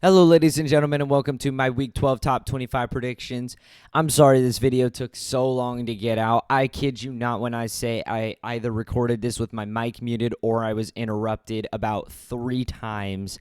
Hello, ladies and gentlemen, and welcome to my Week 12 Top 25 predictions. I'm sorry this video took so long to get out. I kid you not when I say I either recorded this with my mic muted or I was interrupted about 3 times.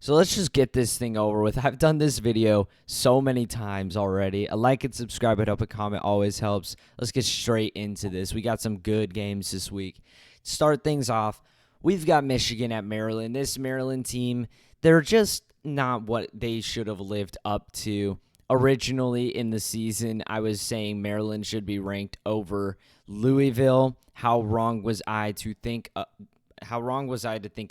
So let's just get this thing over with. I've done this video so many times already. A like and subscribe and a comment always helps. Let's get straight into this. We got some good games this week. Start things off, we've got Michigan at Maryland. This Maryland team, they're just not what they should have lived up to. Originally in the season, I was saying Maryland should be ranked over Louisville. How wrong was I to think of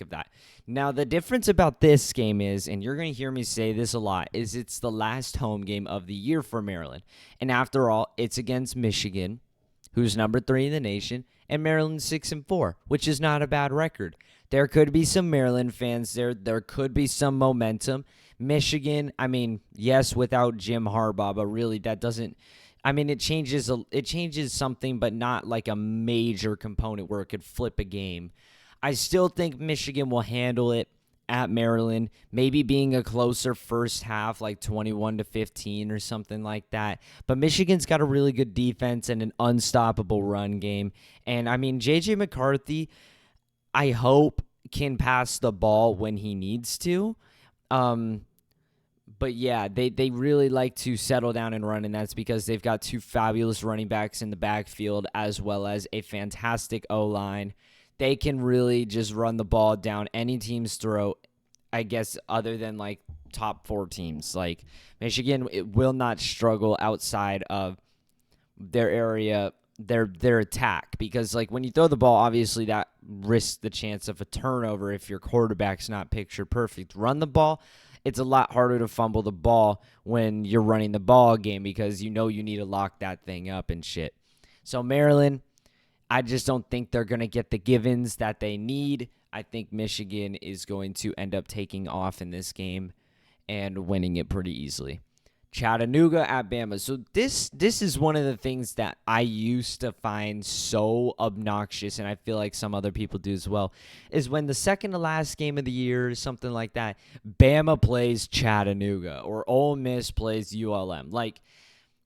that? Now, the difference about this game is, and you're going to hear me say this a lot, is it's the last home game of the year for Maryland. And after all, it's against Michigan, who's number 3 in the nation, and Maryland's 6-4, which is not a bad record. There could be some Maryland fans there. There could be some momentum. Michigan, I mean, yes, without Jim Harbaugh, but really that doesn't – I mean, it changes something, but not like a major component where it could flip a game. I still think Michigan will handle it at Maryland, maybe being a closer first half, like 21-15 or something like that. But Michigan's got a really good defense and an unstoppable run game. And, I mean, J.J. McCarthy – I hope can pass the ball when he needs to. But yeah, they really like to settle down and run, and that's because they've got 2 fabulous running backs in the backfield as well as a fantastic O-line. They can really just run the ball down any team's throat, I guess, other than like top 4 teams. Like Michigan, it will not struggle outside of their area, their attack, because like when you throw the ball, obviously that risks the chance of a turnover if your quarterback's not picture perfect. Run the ball, it's a lot harder to fumble the ball when you're running the ball game because you know you need to lock that thing up and shit. So Maryland, I just don't think they're going to get the givens that they need. I think Michigan is going to end up taking off in this game and winning it pretty easily. Chattanooga at Bama. So this is one of the things that I used to find so obnoxious, and I feel like some other people do as well, is when the second to last game of the year or something like that, Bama plays Chattanooga or Ole Miss plays ULM. Like,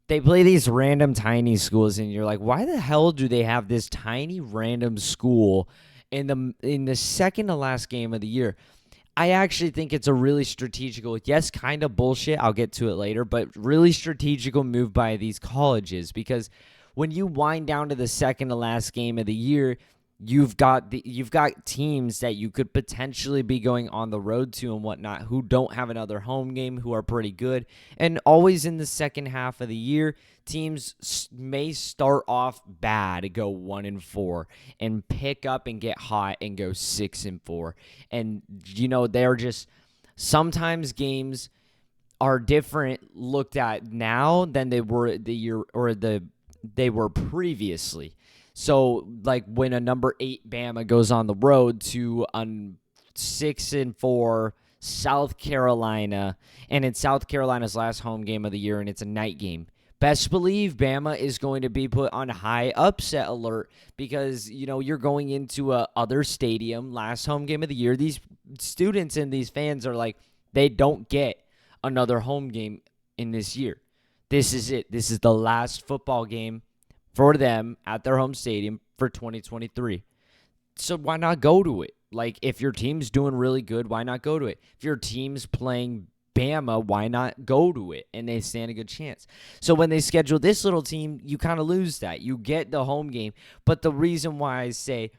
they play these random tiny schools, and you're like, why the hell do they have this tiny random school in the second to last game of the year? I actually think it's a really strategical, yes, kind of bullshit, I'll get to it later, but really strategical move by these colleges, because when you wind down to the second to last game of the year, you've got teams that you could potentially be going on the road to and whatnot who don't have another home game, who are pretty good. And always in the second half of the year, teams may start off bad, go 1-4, and pick up and get hot and go 6-4. And you know, they're just sometimes games are different looked at now than they were they were previously. So, like when a number 8 Bama goes on the road to 6-4 South Carolina, and it's South Carolina's last home game of the year, and it's a night game, best believe Bama is going to be put on high upset alert because, you know, you're going into a other stadium, last home game of the year. These students and these fans are like, they don't get another home game in this year. This is it. This is the last football game for them at their home stadium for 2023. So why not go to it? Like, if your team's doing really good, why not go to it? If your team's playing Bama, why not go to it? And they stand a good chance. So when they schedule this little team, you kind of lose that. You get the home game. But the reason why I say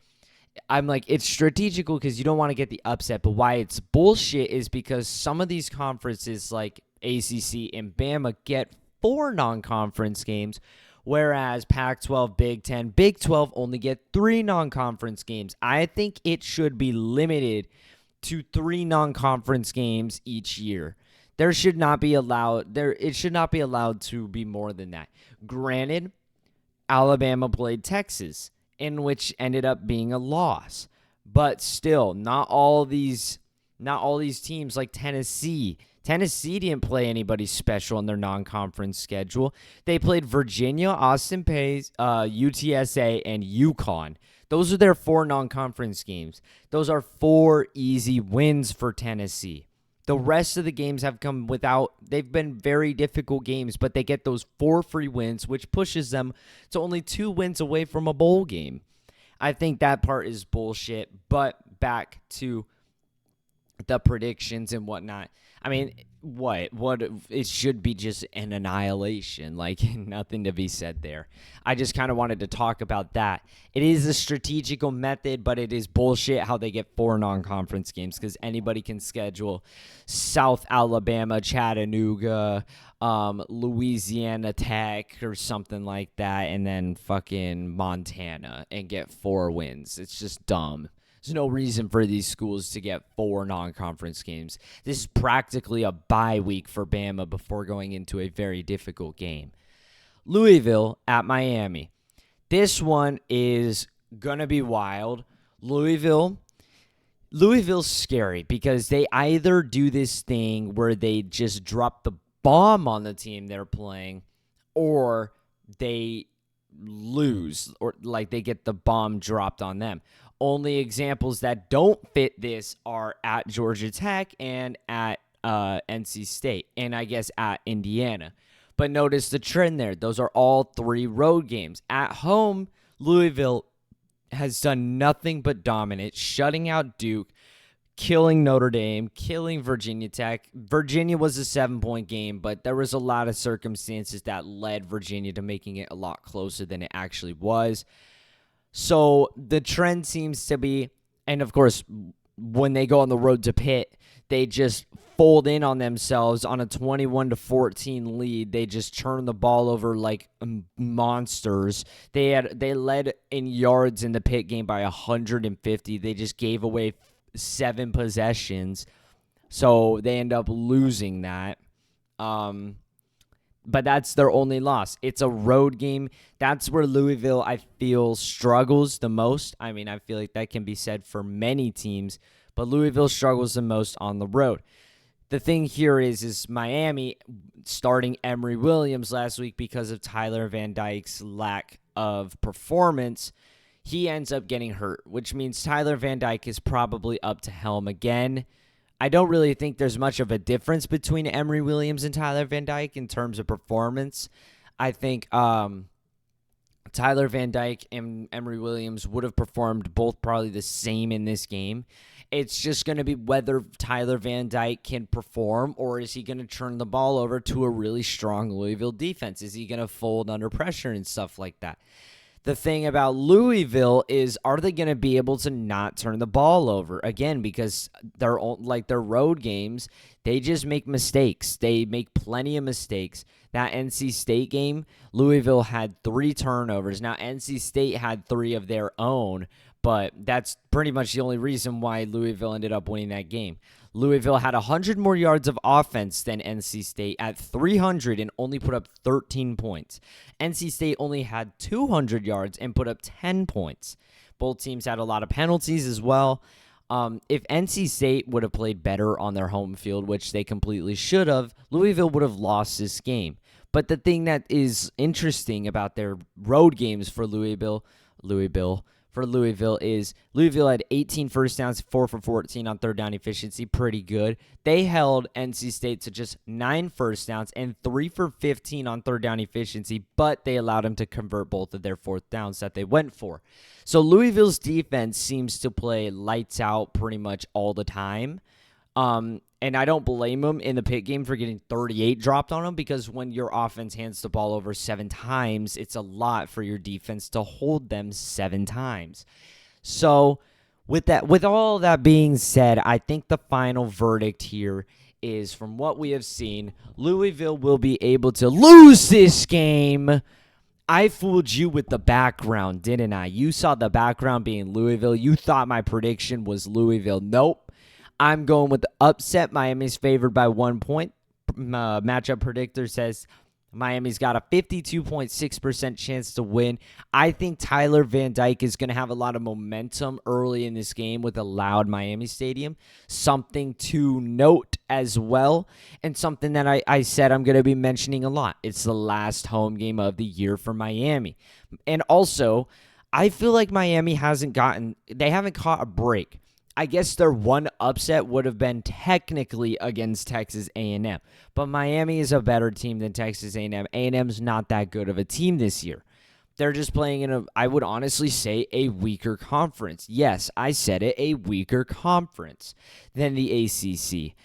I'm like, it's strategical because you don't want to get the upset. But why it's bullshit is because some of these conferences like ACC and Bama get 4 non-conference games, whereas Pac-12, Big 10, Big 12 only get 3 non-conference games. I think it should be limited to 3 non-conference games each year. It should not be allowed to be more than that. Granted, Alabama played Texas, in which ended up being a loss. But still, not all these teams like Tennessee. Tennessee didn't play anybody special in their non-conference schedule. They played Virginia, Austin Peay, UTSA, and UConn. Those are their 4 non-conference games. Those are 4 easy wins for Tennessee. The rest of the games have come they've been very difficult games, but they get those 4 free wins, which pushes them to only 2 wins away from a bowl game. I think that part is bullshit, but back to the predictions and whatnot. I mean, what it should be just an annihilation, like nothing to be said there. I just kind of wanted to talk about that. It is a strategical method, but it is bullshit how they get 4 non-conference games, because anybody can schedule South Alabama, Chattanooga, Louisiana Tech or something like that, and then fucking Montana and get 4 wins. It's just dumb. There's no reason for these schools to get 4 non-conference games. This is practically a bye week for Bama before going into a very difficult game. Louisville at Miami. This one is going to be wild. Louisville's scary because they either do this thing where they just drop the bomb on the team they're playing, or they lose, or like they get the bomb dropped on them. Only examples that don't fit this are at Georgia Tech and at NC State, and I guess at Indiana. But notice the trend there. Those are all 3 road games. At home, Louisville has done nothing but dominate, shutting out Duke, killing Notre Dame, killing Virginia Tech. Virginia was a 7-point game, but there was a lot of circumstances that led Virginia to making it a lot closer than it actually was. So the trend seems to be, and of course, when they go on the road to Pitt, they just fold in on themselves on a 21-14 lead. They just turn the ball over like monsters. They led in yards in the Pitt game by 150. They just gave away 7 possessions, so they end up losing that. But that's their only loss. It's a road game. That's where Louisville, I feel, struggles the most. I mean, I feel like that can be said for many teams, but Louisville struggles the most on the road. The thing here is Miami starting Emory Williams last week because of Tyler Van Dyke's lack of performance. He ends up getting hurt, which means Tyler Van Dyke is probably up to helm again. I don't really think there's much of a difference between Emory Williams and Tyler Van Dyke in terms of performance. I think Tyler Van Dyke and Emory Williams would have performed both probably the same in this game. It's just going to be whether Tyler Van Dyke can perform, or is he going to turn the ball over to a really strong Louisville defense? Is he going to fold under pressure and stuff like that? The thing about Louisville is, are they going to be able to not turn the ball over? Again, because they're like their road games, they just make mistakes. They make plenty of mistakes. That NC State game, Louisville had 3 turnovers. Now, NC State had 3 of their own, but that's pretty much the only reason why Louisville ended up winning that game. Louisville had 100 more yards of offense than NC State at 300 and only put up 13 points. NC State only had 200 yards and put up 10 points. Both teams had a lot of penalties as well. If NC State would have played better on their home field, which they completely should have, Louisville would have lost this game. But the thing that is interesting about their road games for Louisville is Louisville had 18 first downs, 4 for 14 on third down efficiency. Pretty good. They held NC State to just 9 first downs and 3 for 15 on third down efficiency, but they allowed them to convert both of their fourth downs that they went for. So Louisville's defense seems to play lights out pretty much all the time. And I don't blame them in the Pitt game for getting 38 dropped on them, because when your offense hands the ball over 7 times, it's a lot for your defense to hold them 7 times. So with all that being said, I think the final verdict here is, from what we have seen, Louisville will be able to lose this game. I fooled you with the background, didn't I? You saw the background being Louisville. You thought my prediction was Louisville. Nope. I'm going with the upset. Miami's favored by 1 point. Matchup predictor says Miami's got a 52.6% chance to win. I think Tyler Van Dyke is going to have a lot of momentum early in this game with a loud Miami stadium. Something to note as well, and something that I said I'm going to be mentioning a lot. It's the last home game of the year for Miami. And also, I feel like Miami haven't caught a break. I guess their one upset would have been technically against Texas A&M. But Miami is a better team than Texas A&M. A&M's not that good of a team this year. They're just playing in I would honestly say, a weaker conference. Yes, I said it, a weaker conference than the ACC.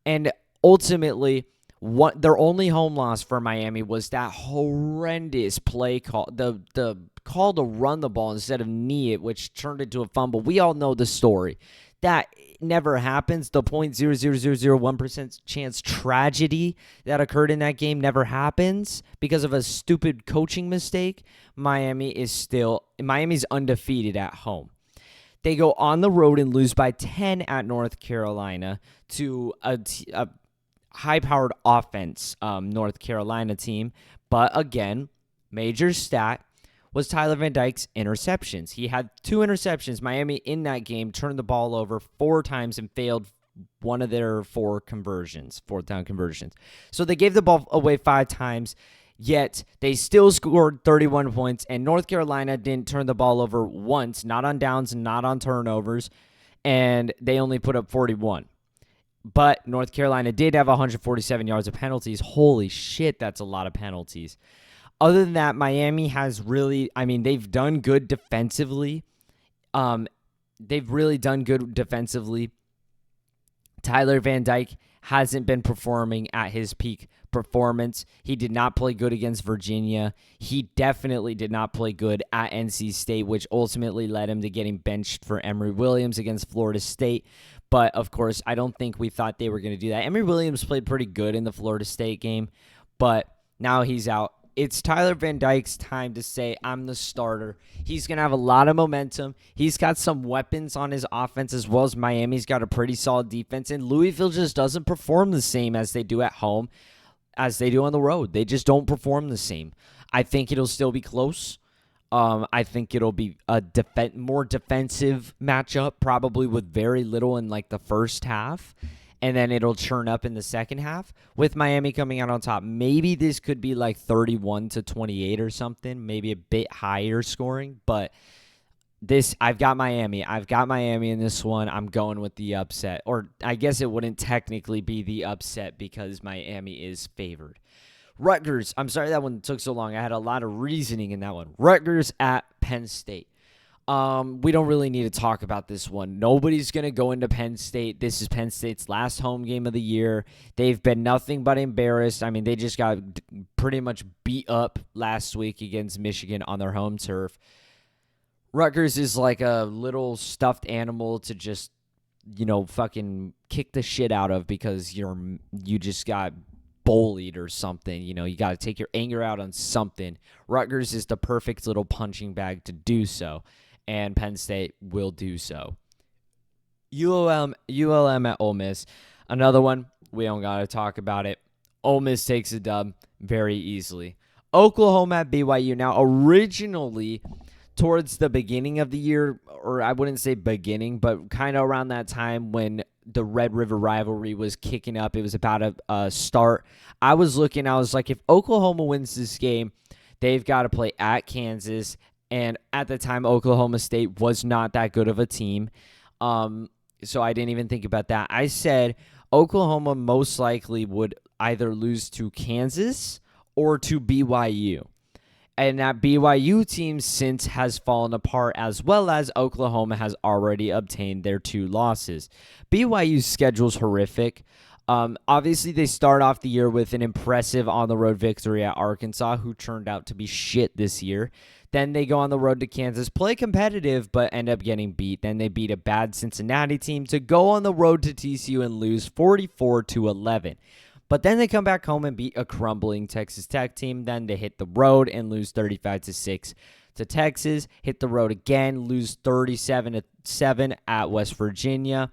And ultimately, their only home loss for Miami was that horrendous play call, the call to run the ball instead of knee it, which turned into a fumble. We all know the story. That never happens. The 0.00001% chance tragedy that occurred in that game never happens because of a stupid coaching mistake. Miami's undefeated at home. They go on the road and lose by 10 at North Carolina to a high-powered offense North Carolina team. But again, major stat was Tyler Van Dyke's interceptions. He had 2 interceptions. Miami in that game turned the ball over 4 times and failed one of their 4 down conversions. So they gave the ball away 5 times, yet they still scored 31 points, and North Carolina didn't turn the ball over once, not on downs, not on turnovers, and they only put up 41. But North Carolina did have 147 yards of penalties. Holy shit, that's a lot of penalties. Other than that, Miami has they've done good defensively. They've really done good defensively. Tyler Van Dyke hasn't been performing at his peak performance. He did not play good against Virginia. He definitely did not play good at NC State, which ultimately led him to getting benched for Emory Williams against Florida State. But, of course, I don't think we thought they were going to do that. Emory Williams played pretty good in the Florida State game, but now he's out. It's Tyler Van Dyke's time to say, I'm the starter. He's going to have a lot of momentum. He's got some weapons on his offense as well as Miami's got a pretty solid defense. And Louisville just doesn't perform the same as they do at home as they do on the road. They just don't perform the same. I think it'll still be close. I think it'll be a more defensive matchup, probably with very little in like the first half. And then it'll churn up in the second half with Miami coming out on top. Maybe this could be like 31-28 or something, maybe a bit higher scoring. But I've got Miami. I've got Miami in this one. I'm going with the upset. Or I guess it wouldn't technically be the upset because Miami is favored. Rutgers. I'm sorry that one took so long. I had a lot of reasoning in that one. Rutgers at Penn State. We don't really need to talk about this one. Nobody's going to go into Penn State. This is Penn State's last home game of the year. They've been nothing but embarrassed. I mean, they just got pretty much beat up last week against Michigan on their home turf. Rutgers is like a little stuffed animal to just, fucking kick the shit out of because you just got bullied or something. You got to take your anger out on something. Rutgers is the perfect little punching bag to do so. And Penn State will do so. ULM at Ole Miss. Another one, we don't got to talk about it. Ole Miss takes a dub very easily. Oklahoma at BYU. Now, originally, towards the beginning of the year, or I wouldn't say beginning, but kind of around that time when the Red River rivalry was kicking up, it was about a start. I was like, if Oklahoma wins this game, they've got to play at Kansas. And at the time, Oklahoma State was not that good of a team. So I didn't even think about that. I said Oklahoma most likely would either lose to Kansas or to BYU. And that BYU team since has fallen apart, as well as Oklahoma has already obtained their 2 losses. BYU's schedule's horrific. Obviously, they start off the year with an impressive on-the-road victory at Arkansas, who turned out to be shit this year. Then they go on the road to Kansas, play competitive, but end up getting beat. Then they beat a bad Cincinnati team to go on the road to TCU and lose 44-11. But then they come back home and beat a crumbling Texas Tech team. Then they hit the road and lose 35-6 to Texas. Hit the road again, lose 37-7 at West Virginia.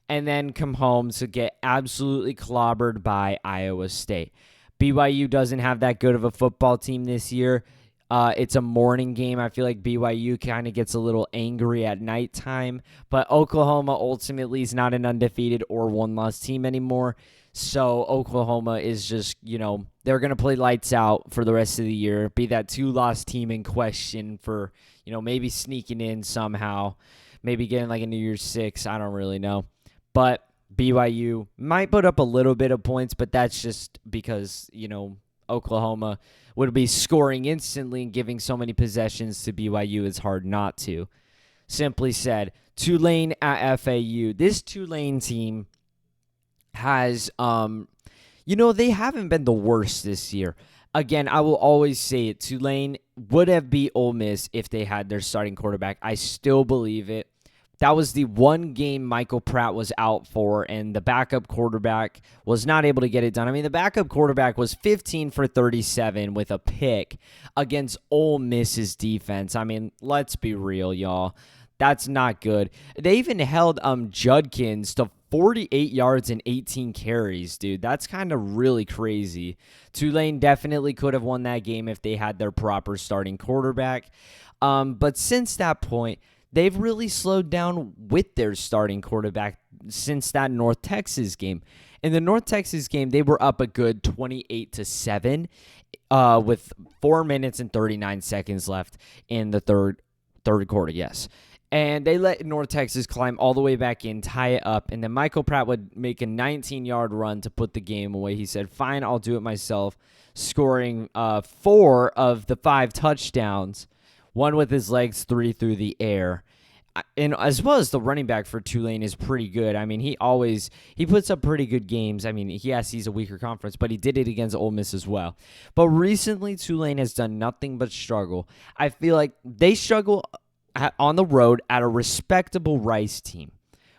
And then come home to get absolutely clobbered by Iowa State. BYU doesn't have that good of a football team this year. It's a morning game. I feel like BYU kind of gets a little angry at nighttime. But Oklahoma ultimately is not an undefeated or one-loss team anymore. So Oklahoma is just, they're going to play lights out for the rest of the year. Be that 2-loss team in question for, maybe sneaking in somehow. maybe getting like a New Year's Six. I don't really know. But BYU might put up a little bit of points, but that's just because, Oklahoma would be scoring instantly and giving so many possessions to BYU. It's hard not to. Simply said, Tulane at FAU. This Tulane team has, they haven't been the worst this year. Again, I will always say it. Tulane would have beat Ole Miss if they had their starting quarterback. I still believe it. That was the one game Michael Pratt was out for, and the backup quarterback was not able to get it done. I mean, the backup quarterback was 15 for 37 with a pick against Ole Miss's defense. I mean, let's be real, y'all. That's not good. They even held Judkins to 48 yards and 18 carries, dude. That's kind of really crazy. Tulane definitely could have won that game if they had their proper starting quarterback. But since that point, they've really slowed down with their starting quarterback since that North Texas game. In the North Texas game, they were up a good 28-7 with 4 minutes and 39 seconds left in the third quarter, yes. And they let North Texas climb all the way back in, tie it up, and then Michael Pratt would make a 19-yard run to put the game away. He said, fine, I'll do it myself, scoring 4 of the 5 touchdowns, 1 with his legs, 3 through the air. And as well as the running back for Tulane is pretty good. I mean, he puts up pretty good games. I mean, yes, he's a weaker conference, but he did it against Ole Miss as well. But recently, Tulane has done nothing but struggle. I feel like they struggle on the road at a respectable Rice team,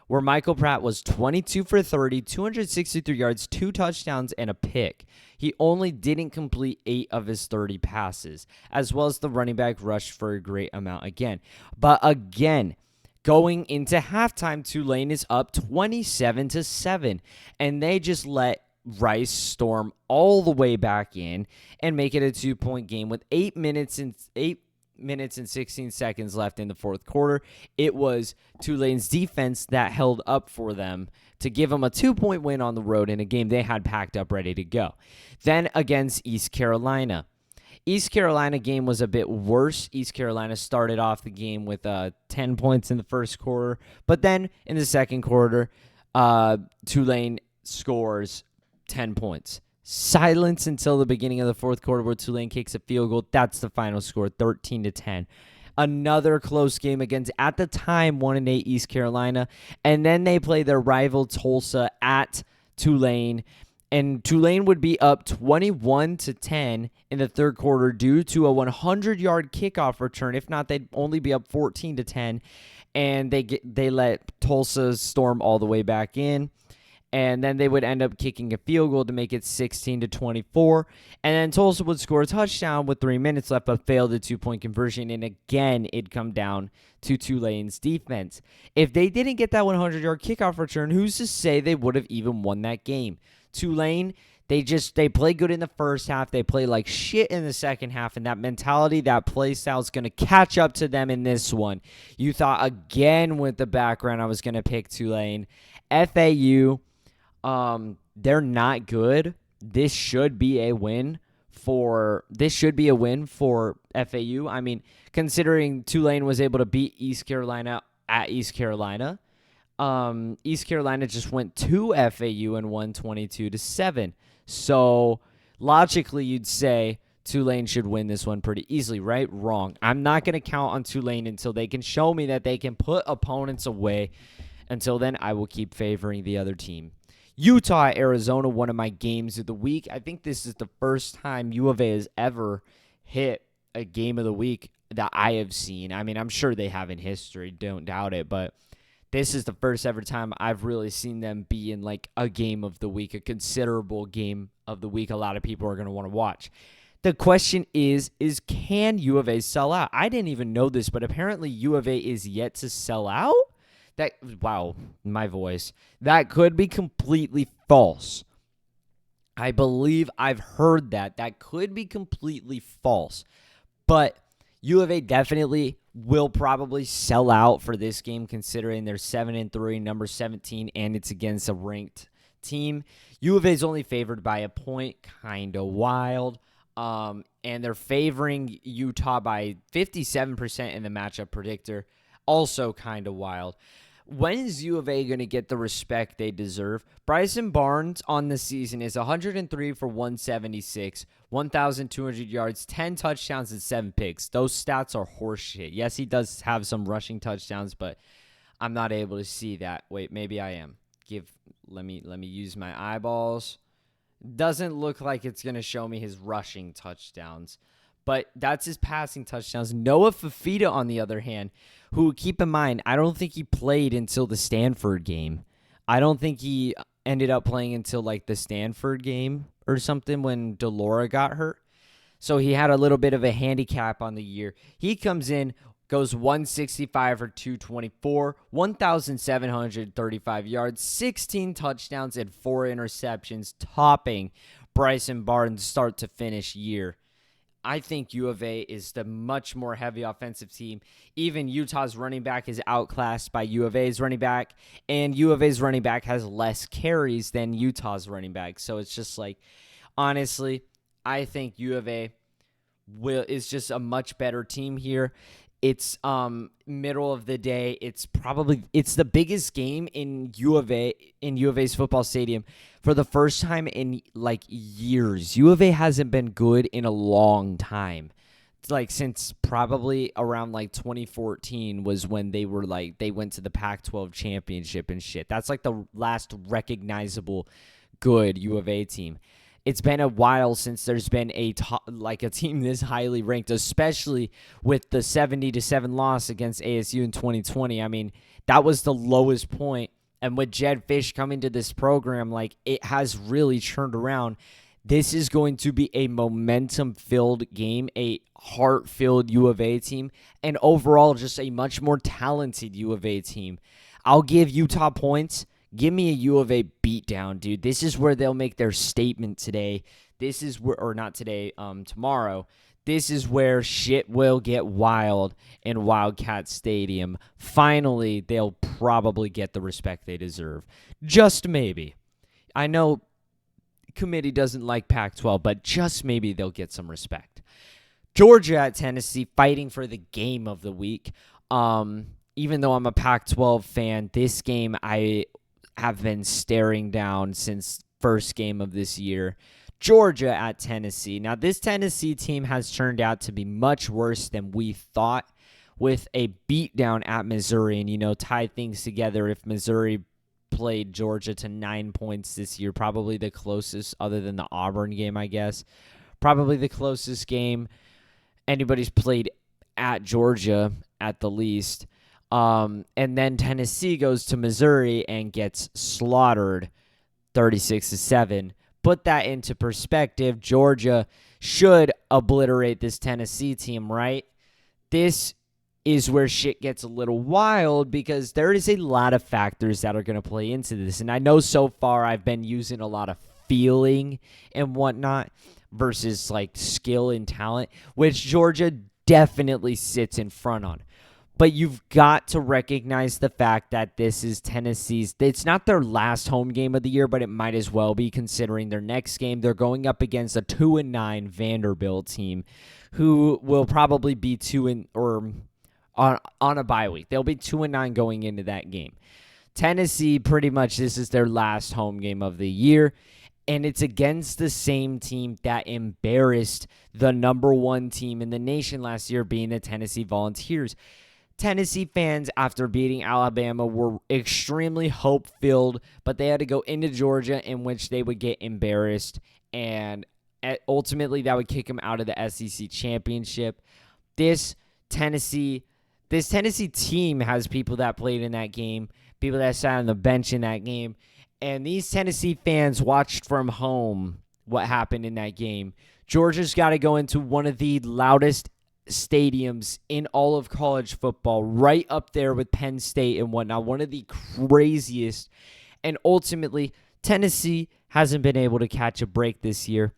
where Michael Pratt was 22 for 30, 263 yards, 2 touchdowns, and a pick. He only didn't complete 8 of his 30 passes, as well as the running back rushed for a great amount again. But again, going into halftime, Tulane is up 27-7, and they just let Rice storm all the way back in and make it a 2-point game with 8 minutes and 16 seconds left in the fourth quarter. It was Tulane's defense that held up for them to give them a 2-point win on the road in a game they had packed up ready to go. Then against East Carolina. East Carolina game was a bit worse. East Carolina started off the game with 10 points in the first quarter, but then in the second quarter, Tulane scores 10 points. Silence until the beginning of the fourth quarter where Tulane kicks a field goal. That's the final score, 13-10. Another close game against, at the time, 1-8 East Carolina. And then they play their rival Tulsa at Tulane. And Tulane would be up 21-10 in the third quarter due to a 100-yard kickoff return. If not, they'd only be up 14-10. And they let Tulsa storm all the way back in. And then they would end up kicking a field goal to make it 16-24. And then Tulsa would score a touchdown with 3 minutes left, but failed the 2-point conversion. And again, it'd come down to Tulane's defense. If they didn't get that 100-yard kickoff return, who's to say they would have even won that game? Tulane, they play good in the first half. They play like shit in the second half. And that mentality, that play style is going to catch up to them in this one. You thought again with the background I was going to pick Tulane. FAU. They're not good. This should be a win for FAU. I mean, considering Tulane was able to beat East Carolina at East Carolina, East Carolina just went to FAU and won 22-7. So logically, you'd say Tulane should win this one pretty easily, right? Wrong. I'm not going to count on Tulane until they can show me that they can put opponents away. Until then, I will keep favoring the other team. Utah, Arizona, one of my games of the week. I think this is the first time U of A has ever hit a game of the week that I have seen. I mean, I'm sure they have in history, don't doubt it, but this is the first ever time I've really seen them be in like a game of the week, a considerable game of the week a lot of people are going to want to watch. The question is can U of A sell out? I didn't even know this, but apparently U of A is yet to sell out? Wow, my voice. That could be completely false. I believe I've heard that. That could be completely false. But U of A definitely will probably sell out for this game considering they're 7-3, number 17, and it's against a ranked team. U of A is only favored by a point, kind of wild. And they're favoring Utah by 57% in the matchup predictor. Also kind of wild. When is U of A going to get the respect they deserve? Bryson Barnes on the season is 103 for 176, 1,200 yards, 10 touchdowns, and 7 picks. Those stats are horseshit. Yes, he does have some rushing touchdowns, but I'm not able to see that. Wait, maybe I am. Let me use my eyeballs. Doesn't look like it's going to show me his rushing touchdowns, but that's his passing touchdowns. Noah Fafita, on the other hand, who, keep in mind, I don't think he played until the Stanford game. I don't think he ended up playing until like the Stanford game or something when Delora got hurt. So he had a little bit of a handicap on the year. He comes in, goes 165 for 224, 1,735 yards, 16 touchdowns, and 4 interceptions, topping Bryson Barnes' start-to-finish year. I think U of A is the much more heavy offensive team. Even Utah's running back is outclassed by U of A's running back, and U of A's running back has less carries than Utah's running back. So it's just like, honestly, I think U of A is just a much better team here. It's middle of the day. It's the biggest game in U of A's football stadium for the first time in like years. U of A hasn't been good in a long time. It's like since probably around like 2014 was when they went to the Pac-12 championship and shit. That's like the last recognizable good U of A team. It's been a while since there's been a team this highly ranked, especially with the 70-7 loss against ASU in 2020. I mean, that was the lowest point. And with Jed Fish coming to this program, like, it has really turned around. This is going to be a momentum-filled game, a heart-filled U of A team, and overall just a much more talented U of A team. I'll give Utah points. Give me a U of A beatdown, dude. This is where they'll make their statement today. This is where, or not today, tomorrow. This is where shit will get wild in Wildcat Stadium. Finally, they'll probably get the respect they deserve. Just maybe. I know committee doesn't like Pac-12, but just maybe they'll get some respect. Georgia at Tennessee, fighting for the game of the week. Even though I'm a Pac-12 fan, this game I have been staring down since first game of this year. Georgia at Tennessee. Now, this Tennessee team has turned out to be much worse than we thought, with a beatdown at Missouri, and, tie things together. If Missouri played Georgia to 9 points this year, probably the closest, other than the Auburn game, I guess, probably the closest game anybody's played at Georgia at the least. And then Tennessee goes to Missouri and gets slaughtered 36-7. Put that into perspective. Georgia should obliterate this Tennessee team, right? This is where shit gets a little wild because there is a lot of factors that are going to play into this. And I know so far I've been using a lot of feeling and whatnot versus like skill and talent, which Georgia definitely sits in front on. But you've got to recognize the fact that this is Tennessee's. It's not their last home game of the year, but it might as well be, considering their next game. They're going up against a 2-9 Vanderbilt team who will probably be on a bye week. They'll be 2-9 going into that game. Tennessee, pretty much this is their last home game of the year, and it's against the same team that embarrassed the number one team in the nation last year, being the Tennessee Volunteers. Tennessee fans, after beating Alabama, were extremely hope-filled, but they had to go into Georgia, in which they would get embarrassed, and ultimately that would kick them out of the SEC championship. This Tennessee team has people that played in that game, people that sat on the bench in that game, and these Tennessee fans watched from home what happened in that game. Georgia's got to go into one of the loudest stadiums in all of college football, right up there with Penn State and whatnot, one of the craziest. And ultimately, Tennessee hasn't been able to catch a break this year.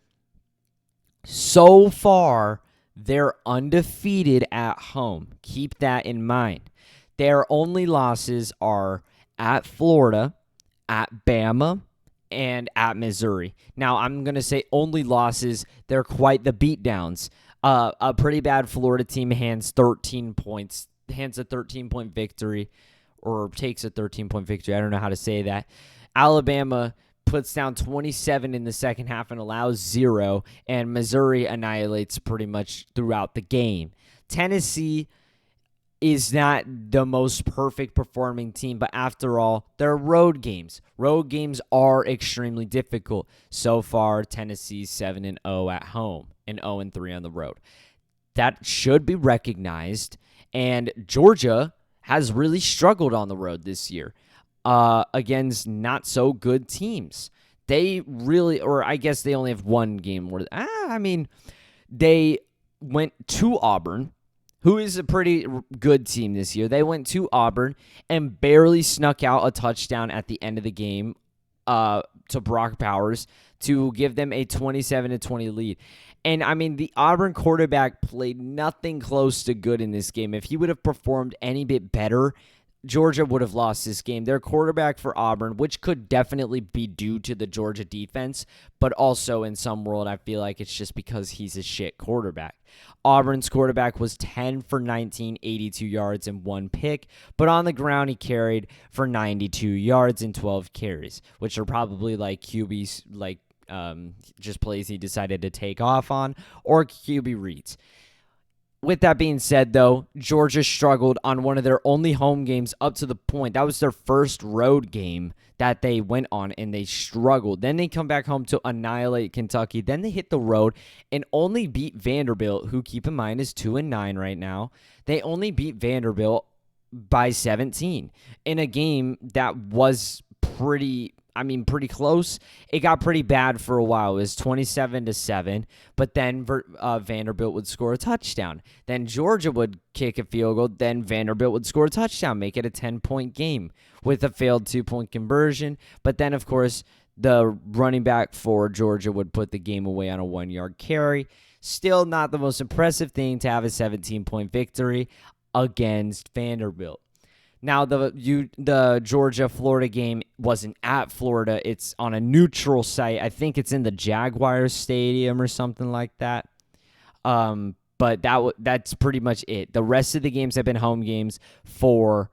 So far, they're undefeated at home. Keep that in mind. Their only losses are at Florida, at Bama, and at Missouri. Now, I'm going to say only losses. They're quite the beatdowns. A pretty bad Florida team hands 13 points hands a 13-point victory, or takes a 13-point victory. I don't know how to say that. Alabama puts down 27 in the second half and allows 0, and Missouri annihilates pretty much throughout the game. Tennessee is not the most perfect performing team, but after all, they're road games. Road games are extremely difficult. So far, Tennessee's 7-0 at home and 0-3 on the road. That should be recognized, and Georgia has really struggled on the road this year against not so good teams. They really, or I guess they only have one game where, they went to Auburn, who is a pretty good team this year. They went to Auburn and barely snuck out a touchdown at the end of the game to Brock Bowers to give them a 27-20 lead. And, the Auburn quarterback played nothing close to good in this game. If he would have performed any bit better, Georgia would have lost this game. Their quarterback for Auburn, which could definitely be due to the Georgia defense, but also in some world, I feel like it's just because he's a shit quarterback. Auburn's quarterback was 10 for 19, 82 yards and 1 pick, but on the ground he carried for 92 yards and 12 carries, which are probably like QB's, just plays he decided to take off on, or QB reads. With that being said, though, Georgia struggled on one of their only home games up to the point. That was their first road game that they went on, and they struggled. Then they come back home to annihilate Kentucky. Then they hit the road and only beat Vanderbilt, who, keep in mind, is 2-9 right now. They only beat Vanderbilt by 17 in a game that was pretty close. It got pretty bad for a while. It was 27-7, but then Vanderbilt would score a touchdown. Then Georgia would kick a field goal. Then Vanderbilt would score a touchdown, make it a 10-point game with a failed 2-point conversion. But then, of course, the running back for Georgia would put the game away on a 1-yard carry. Still not the most impressive thing to have a 17-point victory against Vanderbilt. Now, the Georgia-Florida game wasn't at Florida. It's on a neutral site. I think it's in the Jaguars Stadium or something like that. But that's pretty much it. The rest of the games have been home games for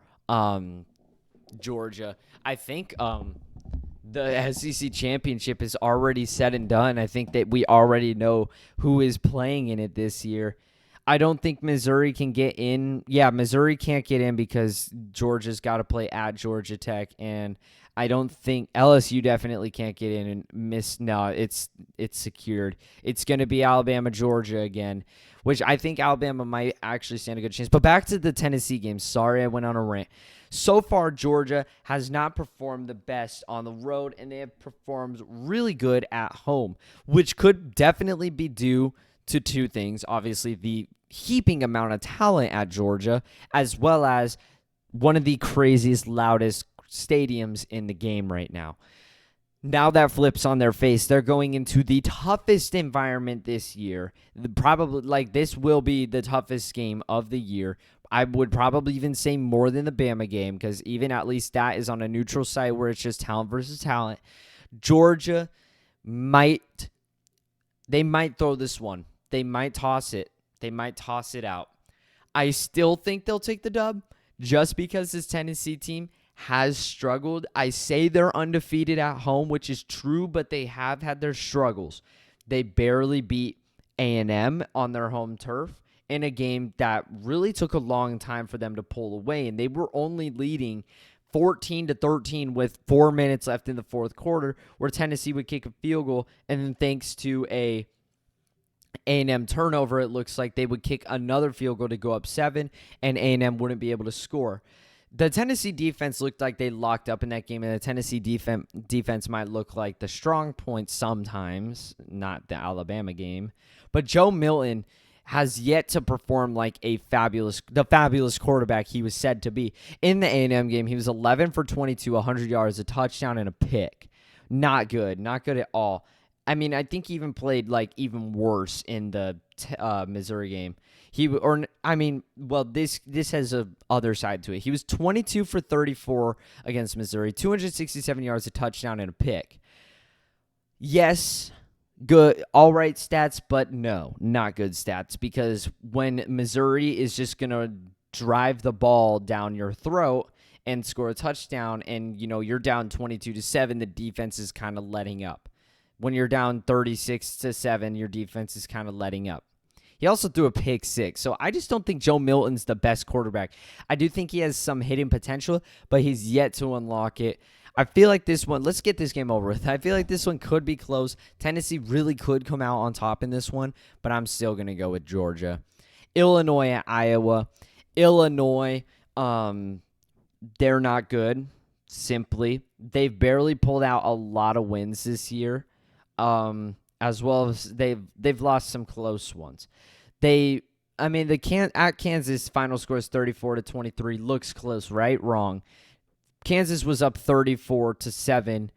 Georgia. I think the SEC championship is already said and done. I think that we already know who is playing in it this year. I don't think Missouri can get in. Yeah, Missouri can't get in because Georgia's got to play at Georgia Tech, and I don't think LSU definitely can't get in and miss. No, it's secured. It's going to be Alabama, Georgia again, which I think Alabama might actually stand a good chance. But back to the Tennessee game. Sorry, I went on a rant. So far, Georgia has not performed the best on the road, and they have performed really good at home, which could definitely be due to two things. Obviously, the heaping amount of talent at Georgia, as well as one of the craziest, loudest stadiums in the game right now. Now that flips on their face, they're going into the toughest environment this year. Probably, this will be the toughest game of the year. I would probably even say more than the Bama game, because even at least that is on a neutral site where it's just talent versus talent. Georgia might throw this one. They might toss it. They might toss it out. I still think they'll take the dub just because this Tennessee team has struggled. I say they're undefeated at home, which is true, but they have had their struggles. They barely beat A&M on their home turf in a game that really took a long time for them to pull away, and they were only leading 14-13 with 4 minutes left in the fourth quarter, where Tennessee would kick a field goal, and then thanks to a A&M turnover, it looks like they would kick another field goal to go up 7, and A&M wouldn't be able to score. The Tennessee defense looked like they locked up in that game, and the Tennessee defense might look like the strong point sometimes, not the Alabama game. But Joe Milton has yet to perform like the fabulous quarterback he was said to be. In the A&M game, he was 11 for 22, 100 yards, a touchdown, and a pick. Not good. Not good at all. I think he even played even worse in the Missouri game. This has a other side to it. He was 22 for 34 against Missouri, 267 yards, a touchdown, and a pick. Yes, good, all right stats, but no, not good stats, because when Missouri is just going to drive the ball down your throat and score a touchdown, and you're down 22-7, the defense is kind of letting up. When you're down 36-7, your defense is kind of letting up. He also threw a pick 6, so I just don't think Joe Milton's the best quarterback. I do think he has some hidden potential, but he's yet to unlock it. I feel like this one, let's get this game over with. I feel like this one could be close. Tennessee really could come out on top in this one, but I'm still going to go with Georgia. Illinois at Iowa. Illinois, they're not good, simply. They've barely pulled out a lot of wins this year, as well as they've lost some close ones. At Kansas, final score is 34-23. Looks close, right? Wrong. Kansas was up 34-7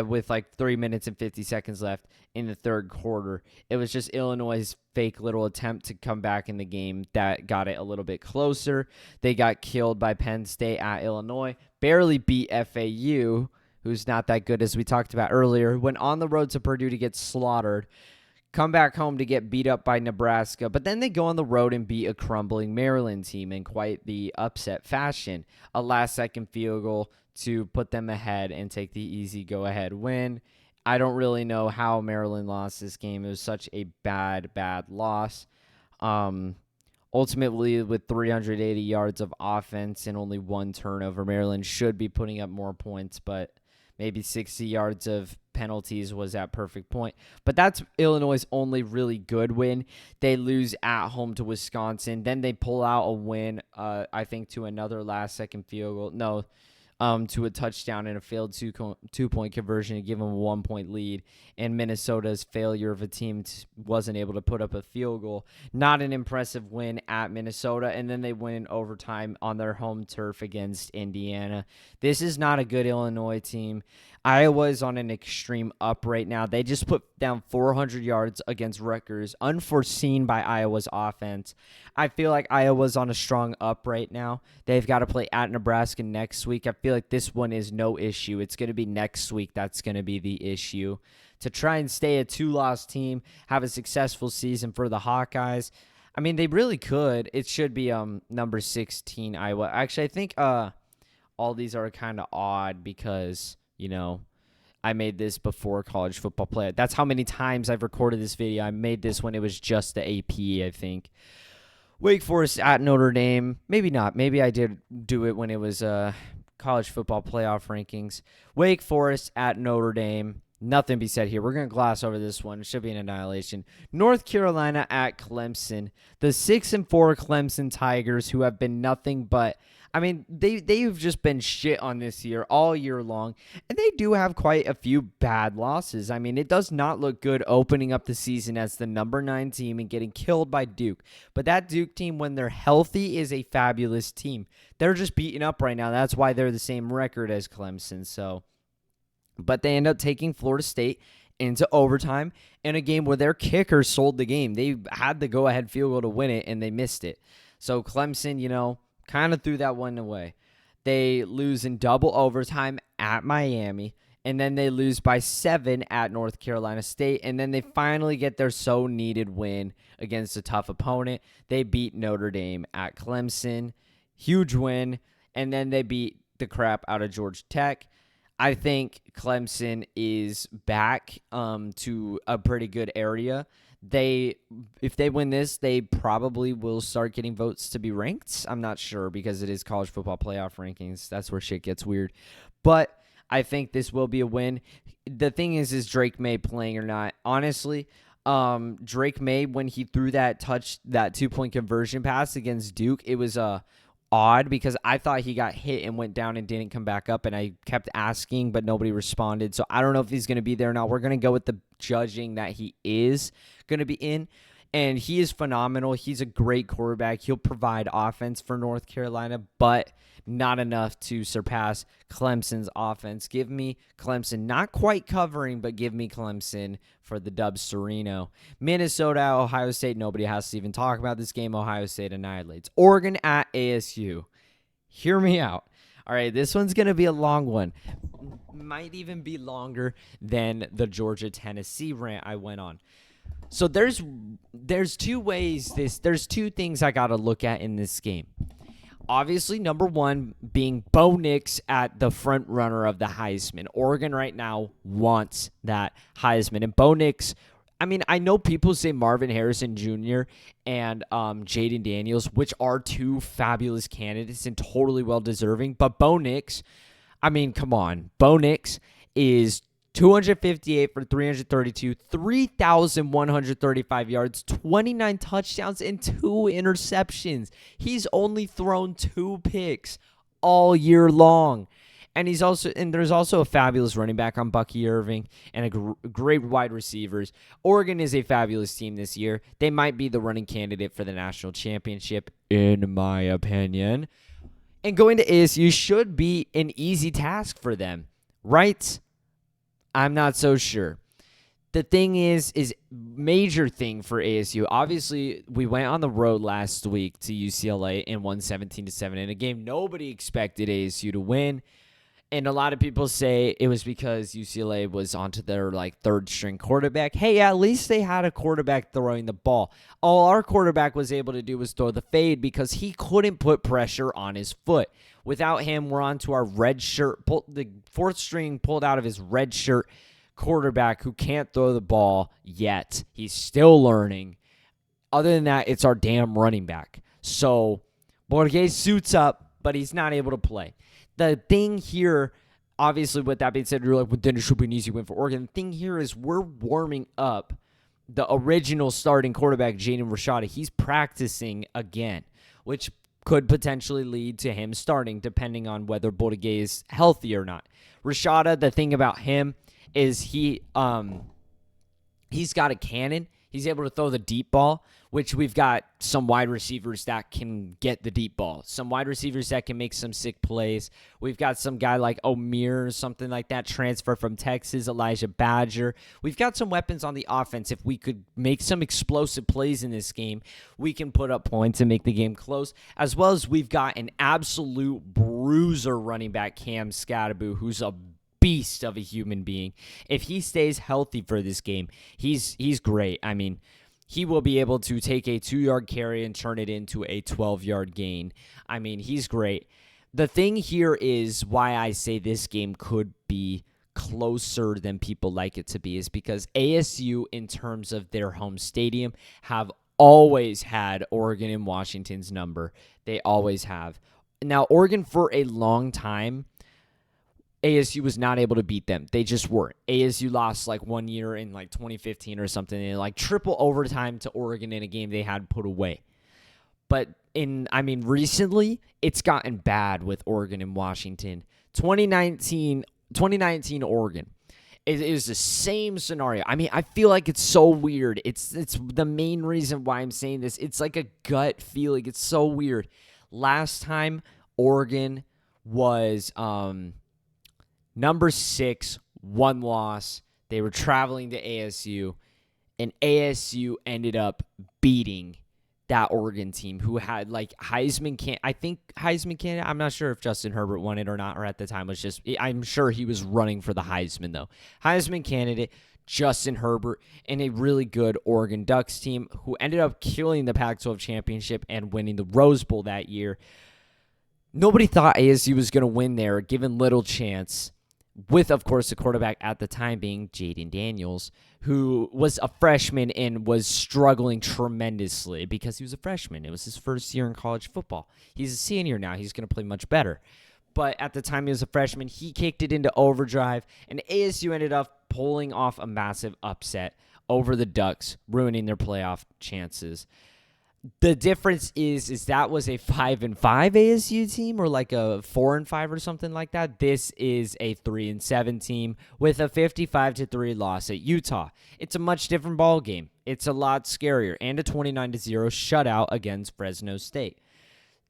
with like 3 minutes and 50 seconds left in the third quarter. It was just Illinois' fake little attempt to come back in the game that got it a little bit closer. They got killed by Penn State at Illinois. Barely beat FAU, who's not that good, as we talked about earlier. Went on the road to Purdue to get slaughtered. Come back home to get beat up by Nebraska, but then they go on the road and beat a crumbling Maryland team in quite the upset fashion. A last-second field goal to put them ahead and take the easy go-ahead win. I don't really know how Maryland lost this game. It was such a bad loss. Ultimately, with 380 yards of offense and only 1 turnover, Maryland should be putting up more points, but maybe 60 yards of penalties was at perfect point. But that's Illinois' only really good win. They lose at home to Wisconsin. Then they pull out a win, I think, to another last-second field goal. No, to a touchdown and a failed two-point conversion to give them a 1-point lead. And Minnesota's failure of a team wasn't able to put up a field goal. Not an impressive win at Minnesota. And then they win in overtime on their home turf against Indiana. This is not a good Illinois team. Iowa is on an extreme up right now. They just put down 400 yards against Rutgers, unforeseen by Iowa's offense. I feel like Iowa's on a strong up right now. They've got to play at Nebraska next week. I feel like this one is no issue. It's going to be next week that's going to be the issue. To try and stay a 2-loss team, have a successful season for the Hawkeyes. I mean, they really could. It should be number 16 Iowa. Actually, I think all these are kind of odd because I made this before college football play. That's how many times I've recorded this video. I made this when it was just the AP, I think. Wake Forest at Notre Dame. Maybe not. Maybe I did do it when it was college football playoff rankings. Wake Forest at Notre Dame. Nothing to be said here. We're going to gloss over this one. It should be an annihilation. North Carolina at Clemson. The 6-4 Clemson Tigers, who have been nothing but, they've just been shit on this year all year long, and they do have quite a few bad losses. It does not look good opening up the season as the number 9 team and getting killed by Duke. But that Duke team, when they're healthy, is a fabulous team. They're just beaten up right now. That's why they're the same record as Clemson. But they end up taking Florida State into overtime in a game where their kicker sold the game. They had the go-ahead field goal to win it, and they missed it. So Clemson, kind of threw that one away. They lose in double overtime at Miami, and then they lose by 7 at North Carolina State, and then they finally get their so-needed win against a tough opponent. They beat Notre Dame at Clemson. Huge win, and then they beat the crap out of Georgia Tech. I think Clemson is back to a pretty good area. If they win this, they probably will start getting votes to be ranked. I'm not sure because it is college football playoff rankings. That's where shit gets weird. But I think this will be a win. The thing is Drake May playing or not? Honestly, Drake May, when he threw that 2-point conversion pass against Duke, it was odd because I thought he got hit and went down and didn't come back up, and I kept asking, but nobody responded. So I don't know if he's going to be there now. We're going to go with the judging that he is going to be in, and he is phenomenal. He's a great quarterback. He'll provide offense for North Carolina, but not enough to surpass Clemson's offense. Give me Clemson, not quite covering, but give me Clemson for the dub Sereno. Minnesota, Ohio State, nobody has to even talk about this game. Ohio State annihilates. Oregon at ASU. Hear me out. All right, this one's going to be a long one. Might even be longer than the Georgia-Tennessee rant I went on. So there's two things I got to look at in this game. Obviously, number one being Bo Nix at the front runner of the Heisman. Oregon right now wants that Heisman. And Bo Nix, I mean, I know people say Marvin Harrison Jr. and Jaden Daniels, which are two fabulous candidates and totally well-deserving. But Bo Nix, I mean, come on. Bo Nix is 258 for 332, 3,135 yards, 29 touchdowns, and 2 interceptions. He's only thrown 2 picks all year long. And there's also a fabulous running back on Bucky Irving and great wide receivers. Oregon is a fabulous team this year. They might be the running candidate for the national championship, in my opinion. And going to ASU should be an easy task for them, right? I'm not so sure. The thing is major thing for ASU. Obviously, we went on the road last week to UCLA and won 17-7 in a game nobody expected ASU to win. And a lot of people say it was because UCLA was onto their third string quarterback. Hey, at least they had a quarterback throwing the ball. All our quarterback was able to do was throw the fade because he couldn't put pressure on his foot. Without him, we're on to our red shirt, the fourth string pulled out of his red shirt quarterback who can't throw the ball yet. He's still learning. Other than that, it's our damn running back. So Borges suits up, but he's not able to play. The thing here, obviously, with that being said, you're like, well, then it should be an easy win for Oregon. The thing here is we're warming up the original starting quarterback, Jaden Rashada. He's practicing again, which could potentially lead to him starting, depending on whether Borges is healthy or not. Rashada, the thing about him is he's got a cannon. He's able to throw the deep ball, which we've got some wide receivers that can get the deep ball. Some wide receivers that can make some sick plays. We've got some guy like Omeir or something like that, transfer from Texas, Elijah Badger. We've got some weapons on the offense. If we could make some explosive plays in this game, we can put up points and make the game close. As well as we've got an absolute bruiser running back, Cam Scatterbo, who's a beast of a human being. If he stays healthy for this game, he's great. I mean, he will be able to take a 2-yard carry and turn it into a 12-yard gain. I mean, he's great. The thing here is why I say this game could be closer than people like it to be is because ASU, in terms of their home stadium, have always had Oregon and Washington's number. They always have. Now, Oregon for a long time, ASU was not able to beat them. They just weren't. ASU lost 1 year in 2015 or something in triple overtime to Oregon in a game they had put away. But recently it's gotten bad with Oregon and Washington. 2019 Oregon. It is the same scenario. I mean, I feel like it's so weird. It's the main reason why I'm saying this. It's like a gut feeling. It's so weird. Last time Oregon was number 6, 1 loss. They were traveling to ASU, and ASU ended up beating that Oregon team who had Heisman candidate. I'm not sure if Justin Herbert won it or not, or at the time I'm sure he was running for the Heisman though. Heisman candidate Justin Herbert and a really good Oregon Ducks team who ended up killing the Pac-12 championship and winning the Rose Bowl that year. Nobody thought ASU was going to win there, given little chance. With, of course, the quarterback at the time being Jaden Daniels, who was a freshman and was struggling tremendously because he was a freshman. It was his first year in college football. He's a senior now. He's going to play much better. But at the time he was a freshman, he kicked it into overdrive, and ASU ended up pulling off a massive upset over the Ducks, ruining their playoff chances. The difference is that was a 5-5 ASU team or a 4-5 or something like that. This is a 3-7 team with a 55-3 loss at Utah. It's a much different ball game. It's a lot scarier, and a 29-0 shutout against Fresno State.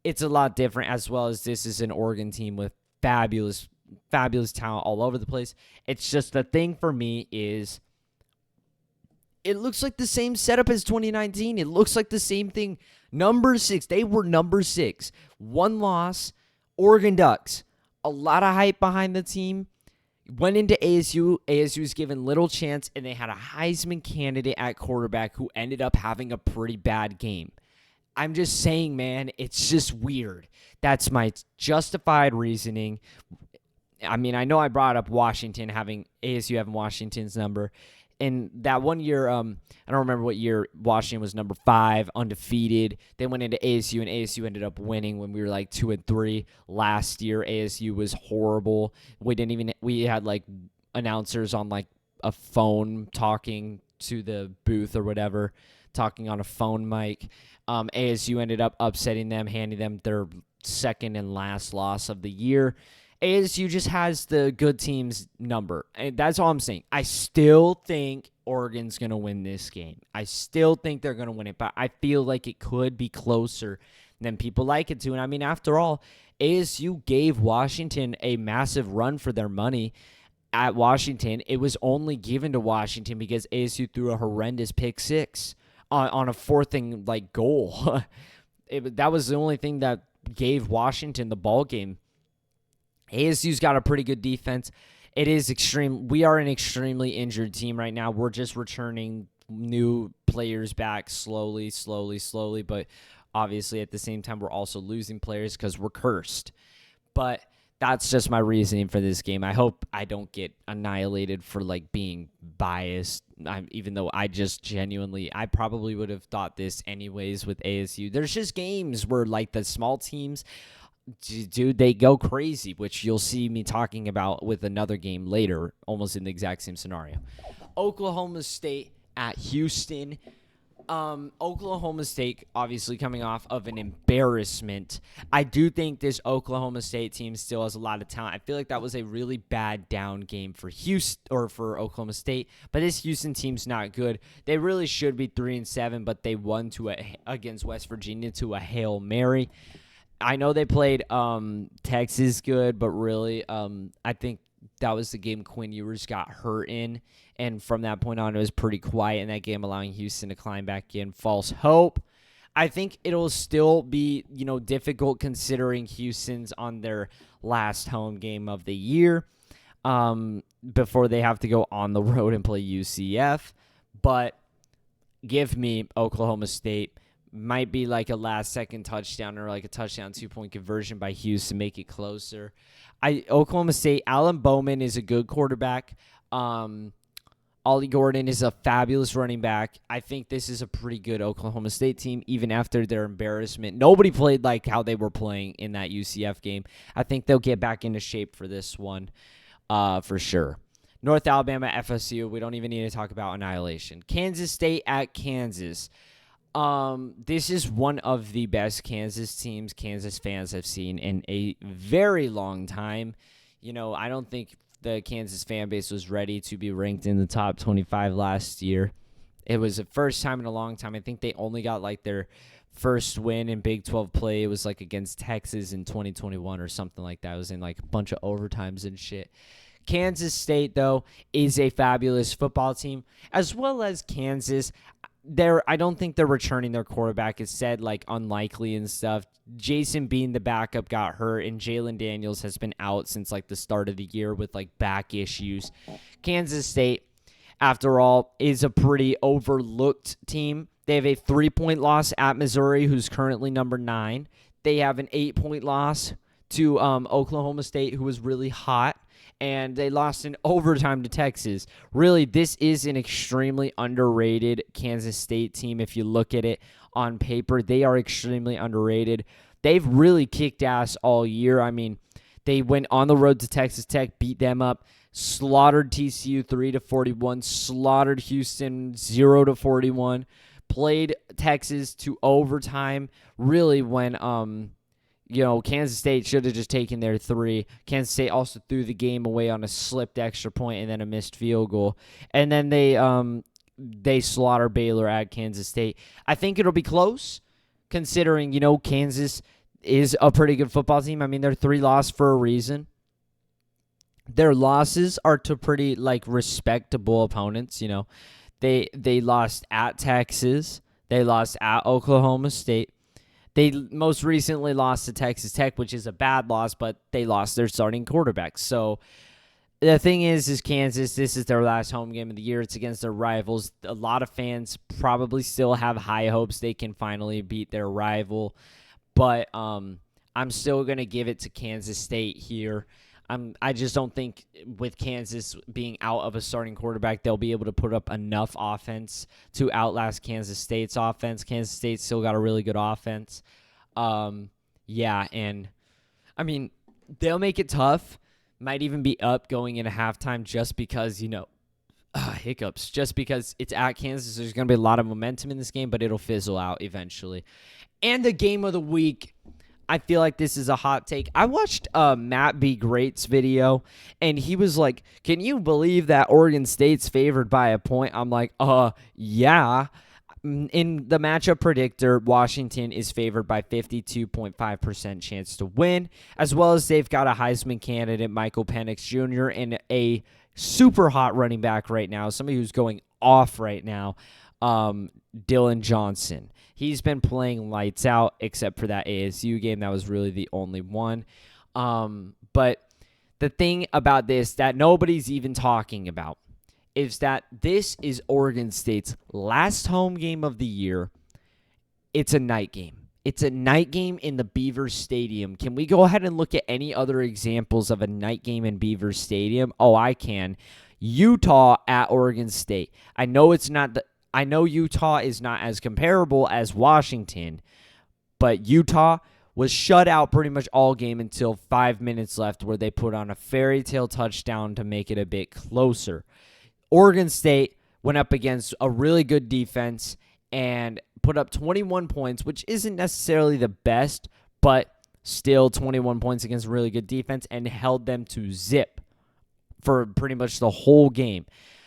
It's a lot different, as well as this is an Oregon team with fabulous talent all over the place. It's just the thing for me is it looks like the same setup as 2019. It looks like the same thing. Number 6. They were number 6. 1 loss. Oregon Ducks. A lot of hype behind the team. Went into ASU. ASU was given little chance, and they had a Heisman candidate at quarterback who ended up having a pretty bad game. I'm just saying, man, it's just weird. That's my justified reasoning. I mean, I know I brought up Washington having ASU having Washington's number. And that one year, I don't remember what year Washington was number 5, undefeated. They went into ASU, and ASU ended up winning when we were like 2-3. Last year, ASU was horrible. We had like announcers on like a phone talking to the booth or whatever, talking on a phone mic. ASU ended up upsetting them, handing them their second and last loss of the year. ASU just has the good team's number. And that's all I'm saying. I still think Oregon's going to win this game. I still think they're going to win it, but I feel like it could be closer than people like it to. And I mean, after all, ASU gave Washington a massive run for their money at Washington. It was only given to Washington because ASU threw a horrendous pick 6 on a fourth and like goal. That was the only thing that gave Washington the ball game. ASU's got a pretty good defense. It is extreme. We are an extremely injured team right now. We're just returning new players back slowly. But obviously at the same time, we're also losing players because we're cursed. But that's just my reasoning for this game. I hope I don't get annihilated for like being biased. Even though I probably would have thought this anyways with ASU. There's just games where like the small teams, dude, they go crazy, which you'll see me talking about with another game later, almost in the exact same scenario. Oklahoma State at Houston. Oklahoma State obviously coming off of an embarrassment. I do think this Oklahoma State team still has a lot of talent. I feel like that was a really bad down game for Houston or for Oklahoma State, but this Houston team's not good. They really should be 3-7, but they won against West Virginia to a Hail Mary. I know they played Texas good, but really I think that was the game Quinn Ewers got hurt in. And from that point on, it was pretty quiet in that game, allowing Houston to climb back in. False hope. I think it'll still be, difficult considering Houston's on their last home game of the year before they have to go on the road and play UCF. But give me Oklahoma State. Might be like a last-second touchdown or like a touchdown 2-point conversion by Houston, make it closer. Oklahoma State, Alan Bowman is a good quarterback. Ollie Gordon is a fabulous running back. I think this is a pretty good Oklahoma State team, even after their embarrassment. Nobody played like how they were playing in that UCF game. I think they'll get back into shape for this one for sure. North Alabama, FSU, we don't even need to talk about annihilation. Kansas State at Kansas. This is one of the best Kansas teams Kansas fans have seen in a very long time. I don't think the Kansas fan base was ready to be ranked in the top 25 last year. It was the first time in a long time. I think they only got like their first win in Big 12 play. It was like against Texas in 2021 or something like that. It was in like a bunch of overtimes and shit. Kansas State, though, is a fabulous football team, as well as Kansas. I don't think they're returning their quarterback. It's said like unlikely and stuff. Jason Bean, the backup, got hurt, and Jalen Daniels has been out since like the start of the year with like back issues. Kansas State, after all, is a pretty overlooked team. They have a 3-point loss at Missouri, who's currently number 9. They have an 8-point loss to Oklahoma State, who was really hot. And they lost in overtime to Texas. Really, this is an extremely underrated Kansas State team. If you look at it on paper, they are extremely underrated. They've really kicked ass all year. I mean, they went on the road to Texas Tech, beat them up, slaughtered TCU 3-41, slaughtered Houston 0-41, played Texas to overtime. Really, when Kansas State should have just taken their 3. Kansas State also threw the game away on a slipped extra point and then a missed field goal. And then they slaughter Baylor at Kansas State. I think it'll be close considering, Kansas is a pretty good football team. I mean, they're 3 losses for a reason. Their losses are to pretty, respectable opponents, They lost at Texas. They lost at Oklahoma State. They most recently lost to Texas Tech, which is a bad loss, but they lost their starting quarterback. So The thing is Kansas, this is their last home game of the year. It's against their rivals. A lot of fans probably still have high hopes they can finally beat their rival, but I'm still going to give it to Kansas State here. I just don't think with Kansas being out of a starting quarterback, they'll be able to put up enough offense to outlast Kansas State's offense. Kansas State's still got a really good offense. Yeah, and I mean, they'll make it tough. Might even be up going into halftime just because, hiccups. Just because it's at Kansas, there's going to be a lot of momentum in this game, but it'll fizzle out eventually. And the game of the week, I feel like this is a hot take. I watched Matt B. Great's video, and he was like, can you believe that Oregon State's favored by a point? I'm like, yeah. In the matchup predictor, Washington is favored by 52.5% chance to win, as well as they've got a Heisman candidate, Michael Penix Jr., and a super hot running back right now, somebody who's going off right now, Dylan Johnson. He's been playing lights out, except for that ASU game. That was really the only one. But the thing about this that nobody's even talking about is that this is Oregon State's last home game of the year. It's a night game. It's a night game in the Beavers Stadium. Can we go ahead and look at any other examples of a night game in Beavers Stadium? Oh, I can. Utah at Oregon State. I know Utah is not as comparable as Washington, but Utah was shut out pretty much all game until 5 minutes left, where they put on a fairy tale touchdown to make it a bit closer. Oregon State went up against a really good defense and put up 21 points, which isn't necessarily the best, but still 21 points against a really good defense, and held them to zip for pretty much the whole game.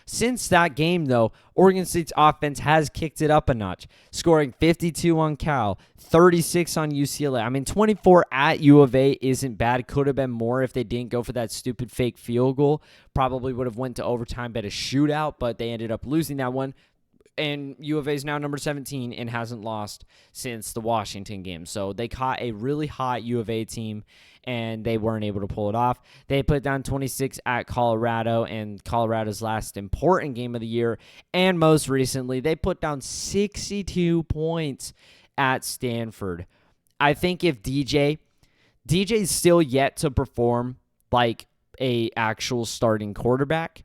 Since that game, though, Oregon State's offense has kicked it up a notch, scoring 52 on Cal, 36 on UCLA. I mean, 24 at U of A isn't bad. Could have been more if they didn't go for that stupid fake field goal. Probably would have went to overtime, bet a shootout, but they ended up losing that one. And U of A is now number 17 and hasn't lost since the Washington game. So they caught a really hot U of A team, and they weren't able to pull it off. They put down 26 at Colorado, and Colorado's last important game of the year. And most recently, they put down 62 points at Stanford. I think if DJ's still yet to perform like a actual starting quarterback,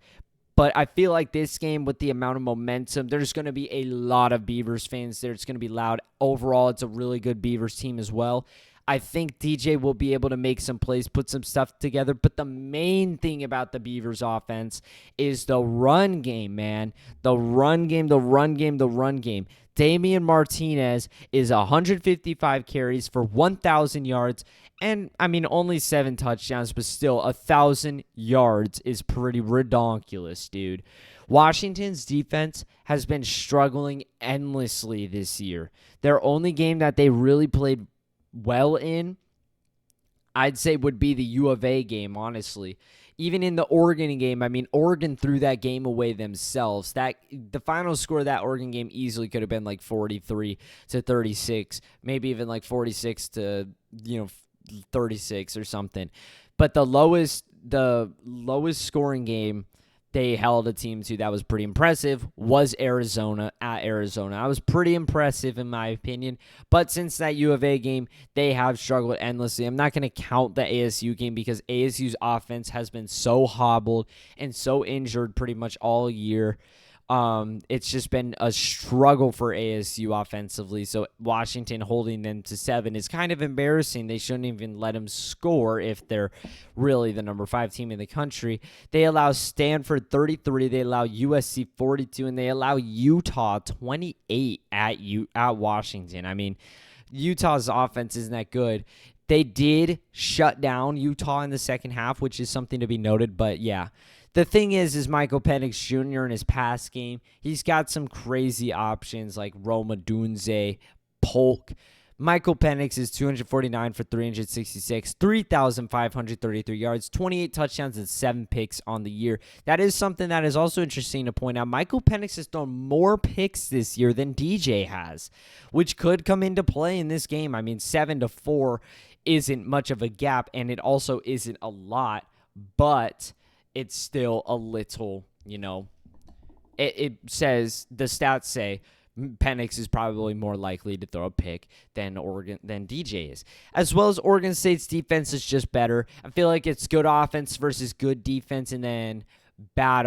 but I feel like this game, with the amount of momentum, there's going to be a lot of Beavers fans there. It's going to be loud. Overall, it's a really good Beavers team as well. I think DJ will be able to make some plays, put some stuff together. But the main thing about the Beavers offense is the run game, man. The run game. Damian Martinez is 155 carries for 1,000 yards. And, I mean, only 7 touchdowns, but still 1,000 yards is pretty redonkulous, dude. Washington's defense has been struggling endlessly this year. Their only game that they really played well in, I'd say, would be the U of A game, honestly. Even in the Oregon game, I mean, Oregon threw that game away themselves. The final score of that Oregon game easily could have been like 43-36, maybe even like 46 to 36 or something. But the lowest scoring game they held a team to that was pretty impressive was Arizona at Arizona. I was pretty impressive in my opinion. But since that U of A game, they have struggled endlessly. I'm not going to count the ASU game because ASU's offense has been so hobbled and so injured pretty much all year. It's just been a struggle for ASU offensively. So Washington holding them to 7 is kind of embarrassing. They shouldn't even let them score if they're really the number 5 team in the country. They allow Stanford 33. They allow USC 42, and they allow Utah 28 at Washington. I mean, Utah's offense isn't that good. They did shut down Utah in the second half, which is something to be noted. But yeah. The thing is Michael Penix Jr. in his pass game, he's got some crazy options like Roma Dunze, Polk. Michael Penix is 249 for 366, 3,533 yards, 28 touchdowns, and 7 picks on the year. That is something that is also interesting to point out. Michael Penix has thrown more picks this year than DJ has, which could come into play in this game. I mean, 7-4 isn't much of a gap, and it also isn't a lot, but it's still a little, it says, the stats say Penix is probably more likely to throw a pick than DJ is. As well as Oregon State's defense is just better. I feel like it's good offense versus good defense, and then bad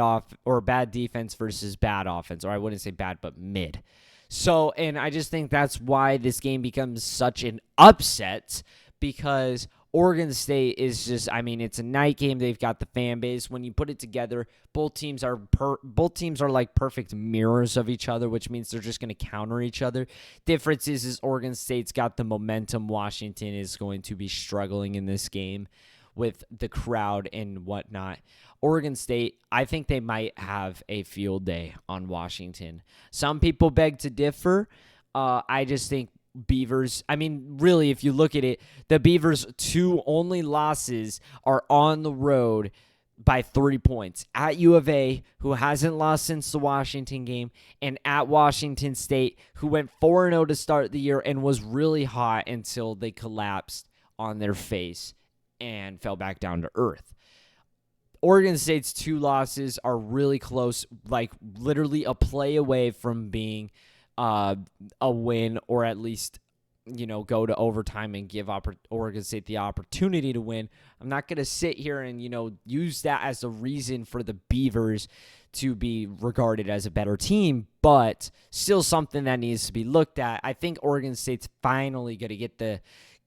defense versus bad offense. Or I wouldn't say bad, but mid. So, and I just think that's why this game becomes such an upset, because Oregon State is just, it's a night game. They've got the fan base. When you put it together, both teams are like perfect mirrors of each other, which means they're just going to counter each other. Difference is Oregon State's got the momentum. Washington is going to be struggling in this game with the crowd and whatnot. Oregon State, I think they might have a field day on Washington. Some people beg to differ. I just think Beavers, really, if you look at it, the Beavers' 2 only losses are on the road by 3 points. At U of A, who hasn't lost since the Washington game, and at Washington State, who went 4-0 to start the year and was really hot until they collapsed on their face and fell back down to earth. Oregon State's 2 losses are really close, like literally a play away from being a win, or at least, go to overtime and give Oregon State the opportunity to win. I'm not going to sit here and, use that as a reason for the Beavers to be regarded as a better team, but still something that needs to be looked at. I think Oregon State's finally going to get the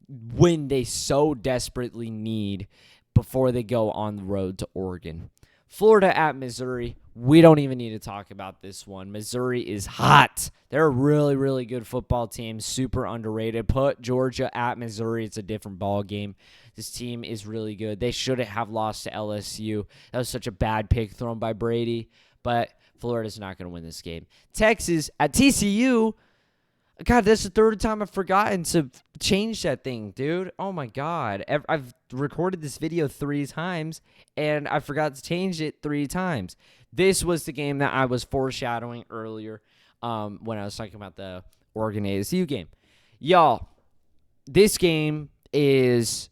win they so desperately need before they go on the road to Oregon. Florida at Missouri. We don't even need to talk about this one. Missouri is hot. They're a really, really good football team. Super underrated. Put Georgia at Missouri. It's a different ball game. This team is really good. They shouldn't have lost to LSU. That was such a bad pick thrown by Brady. But Florida's not going to win this game. Texas at TCU. God, that's the third time I've forgotten to change that thing, dude. Oh, my God. I've recorded this video 3 times, and I forgot to change it 3 times. This was the game that I was foreshadowing earlier when I was talking about the Oregon ASU game. Y'all, this game is,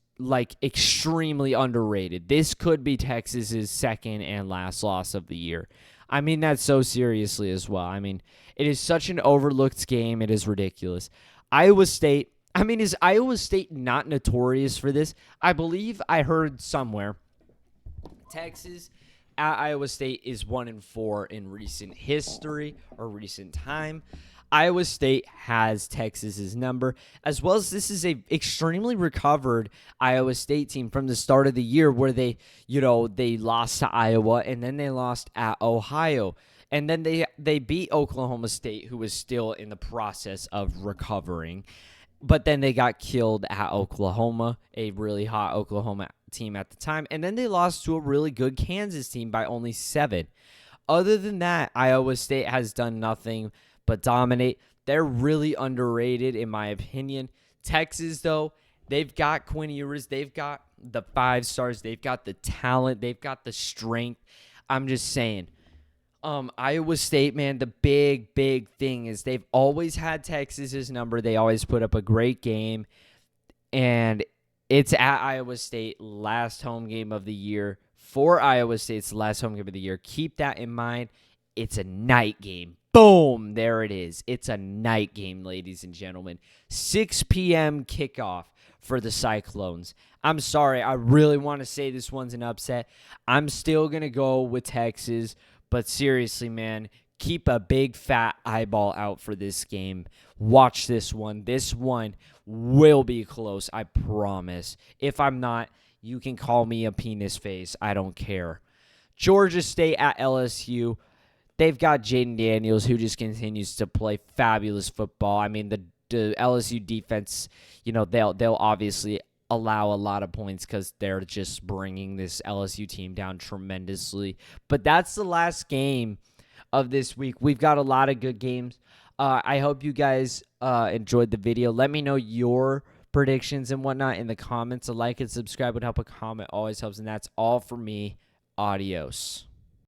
extremely underrated. This could be Texas's second and last loss of the year. I mean that so seriously as well. It is such an overlooked game. It is ridiculous. Iowa State, is Iowa State not notorious for this? I believe I heard somewhere Texas at Iowa State is 1-4 in recent history or recent time. Iowa State has Texas's number, as well as this is a extremely recovered Iowa State team from the start of the year, where they lost to Iowa and then they lost at Ohio. And then they beat Oklahoma State, who was still in the process of recovering. But then they got killed at Oklahoma, a really hot Oklahoma team at the time. And then they lost to a really good Kansas team by only 7. Other than that, Iowa State has done nothing but dominate. They're really underrated, in my opinion. Texas, though, they've got Quinn Ewers. They've got the 5 stars. They've got the talent. They've got the strength. I'm just saying. Iowa State, man, the big thing is they've always had Texas's number. They always put up a great game. And it's at Iowa State, last home game of the year. For Iowa State's last home game of the year. Keep that in mind. It's a night game. Boom, there it is. It's a night game, ladies and gentlemen. 6 p.m. kickoff for the Cyclones. I'm sorry, I really want to say this one's an upset. I'm still going to go with Texas, but seriously, man, keep a big fat eyeball out for this game. Watch this one. This one will be close, I promise. If I'm not, you can call me a penis face. I don't care. Georgia State at LSU. They've got Jaden Daniels, who just continues to play fabulous football. The LSU defense, they'll obviously allow a lot of points because they're just bringing this LSU team down tremendously. But that's the last game of this week. We've got a lot of good games. I hope you guys enjoyed the video. Let me know your predictions and whatnot in the comments. A like and subscribe would help. A comment always helps, and that's all for me. Adios.